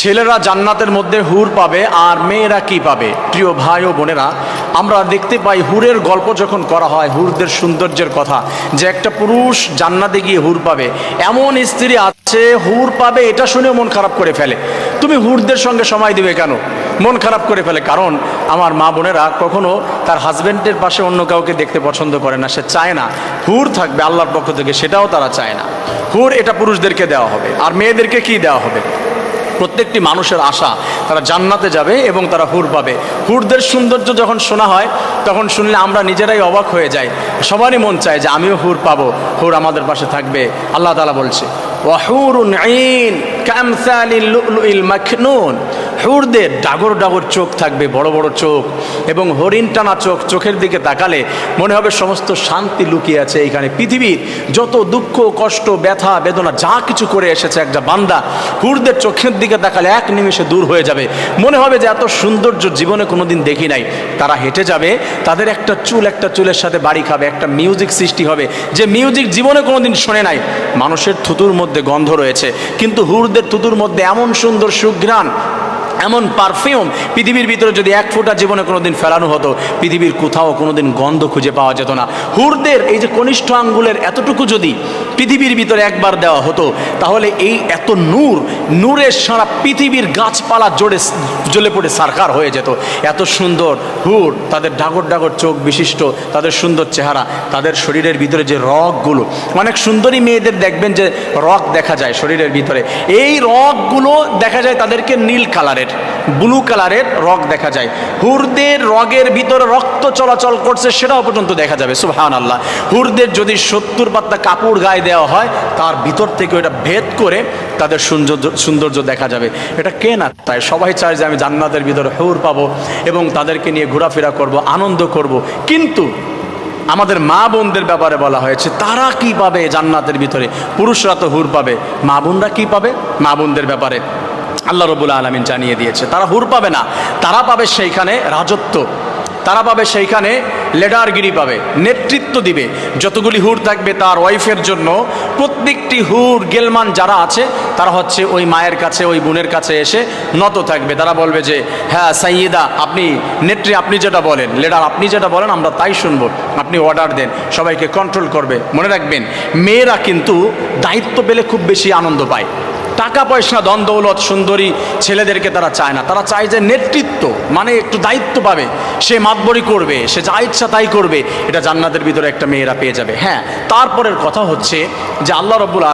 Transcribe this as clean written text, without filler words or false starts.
ছেলেরা জান্নাতের মধ্যে হুর পাবে আর মেয়েরা কি পাবে? প্রিয় ভাই ও বোনেরা, আমরা দেখতে পাই হুরের গল্প যখন করা হয়, হুরদের সৌন্দর্যের কথা, যে একটা পুরুষ জান্নাতে গিয়ে হুর পাবে, এমন স্ত্রী আছে হুর পাবে এটা শুনেও মন খারাপ করে ফেলে। তুমি হুরদের সঙ্গে সময় দিবে কেন? মন খারাপ করে ফেলে। কারণ আমার মা বোনেরা কখনো তার হাজব্যান্ডের পাশে অন্য কাউকে দেখতে পছন্দ করে না, সে চায় না হুর থাকবে আল্লাহর পক্ষ থেকে, সেটাও তারা চায় না। হুর এটা পুরুষদেরকে দেওয়া হবে। আর মেয়েদেরকে কি দেওয়া হবে? প্রত্যেকটি মানুষের আশা তারা জান্নাতে যাবে এবং তারা হুর পাবে। হুরদের সৌন্দর্য যখন শোনা হয় তখন শুনলে আমরা নিজেরাই অবাক হয়ে যাই, সবারই মন চায় যে আমিও হুর পাবো, হুর আমাদের পাশে থাকবে। আল্লাহ তাআলা বলছে ওয়াহুরুন আইন কামসালিল লুলুইল মাকনুন, হুরদের ডাগর ডাগর চোখ থাকবে, বড় বড় চোখ এবং হরিণ টানা চোখ। চোখের দিকে তাকালে মনে হবে সমস্ত শান্তি লুকিয়ে আছে এইখানে। পৃথিবীর যত দুঃখ কষ্ট ব্যথা বেদনা যা কিছু করে এসেছে একটা বান্দা, হুরদের চোখের দিকে তাকালে এক নিমেষে দূর হয়ে যাবে। মনে হবে যে এত সৌন্দর্য জীবনে কোনোদিন দেখি নাই। তারা হেঁটে যাবে, তাদের একটা চুল একটা চুলের সাথে বাড়ি খাবে, একটা মিউজিক সৃষ্টি হবে যে মিউজিক জীবনে কোনোদিন শোনে নাই। মানুষের থুতুর মধ্যে গন্ধ রয়েছে, কিন্তু হুরদের থুতুর মধ্যে এমন সুন্দর সুঘ্রাণ, এমন পারফিউম পৃথিবীর ভিতরে যদি এক ফোঁটা জীবনে কোনোদিন ফেলানো হতো, পৃথিবীর কোথাও কোনোদিন গন্ধ খুঁজে পাওয়া যেত না। হুরদের এই যে কনিষ্ঠ আঙ্গুলের এতটুকু যদি পৃথিবীর ভিতরে একবার দেওয়া হতো, তাহলে এই এত নূরের সারা পৃথিবীর গাছপালা জ্বলে পড়ে সারকার হয়ে যেত। এত সুন্দর হুর, তাদের ডাগর ডাগর চোখ বিশিষ্ট, তাদের সুন্দর চেহারা, তাদের শরীরের ভিতরে যে রগগুলো, অনেক সুন্দরী মেয়েদের দেখবেন যে রগ দেখা যায় শরীরের ভিতরে, এই রগগুলো দেখা যায় তাদেরকে নীল কালারের, ব্লু কালারের রগ দেখা যায়। হুরদের রগের ভিতরে রক্ত চলাচল করছে সেটাও পর্যন্ত দেখা যাবে। সুবহানাল্লাহ। হুরদের যদি 70 পাত্তা কাপড় গায়ে দেওয়া হয়, তার ভিতর থেকে ওটা ভেদ করে তাদের সৌন্দর্য দেখা যাবে। এটা কে না তাই? সবাই চায় যে আমি জান্নাতের ভিতরে হুর পাবো এবং তাদেরকে নিয়ে ঘোরাফেরা করব, আনন্দ করব। কিন্তু আমাদের মা বোনদের ব্যাপারে বলা হয়েছে তারা কি পাবে জান্নাতের ভিতরে? পুরুষরা তো হুর পাবে, মা বোনরা কি পাবে? মা বোনদের ব্যাপারে আল্লাহ রাব্বুল আলামিন জানিয়ে দিয়েছে তারা হুর পাবে না, তারা পাবে সেইখানে রাজত্ব, তারা পাবে সেইখানে লিডারগিরি পাবে, নেতৃত্ব দিবে। যতগুলি হুর থাকবে তার ওয়াইফের জন্য, প্রত্যেকটি হুর গেলমান যারা আছে তারা হচ্ছে ওই মায়ের কাছে, ওই বোনের কাছে এসে নত থাকবে। তারা বলবে যে হ্যাঁ সাইয়্যিদা, আপনি নেত্রী, আপনি যেটা বলেন, লিডার আপনি যেটা বলেন আমরা তাই শুনবো, আপনি অর্ডার দেন। সবাইকে কন্ট্রোল করবে। মনে রাখবেন, মেয়েরা কিন্তু দায়িত্ব পেলে খুব বেশি আনন্দ পায়। টাকা পয়সা ধন দৌলত সুন্দরী ছেলেদেরকে তারা চায় না, তারা চায় যে নেতৃত্ব, মানে একটু দায়িত্ব পাবে, সে মাতবরি করবে, সে যা ইচ্ছা তাই করবে। এটা জান্নাতের ভিতরে একটা মেয়েরা পেয়ে যাবে। হ্যাঁ, তারপরের কথা হচ্ছে যে আল্লাহ রাব্বুল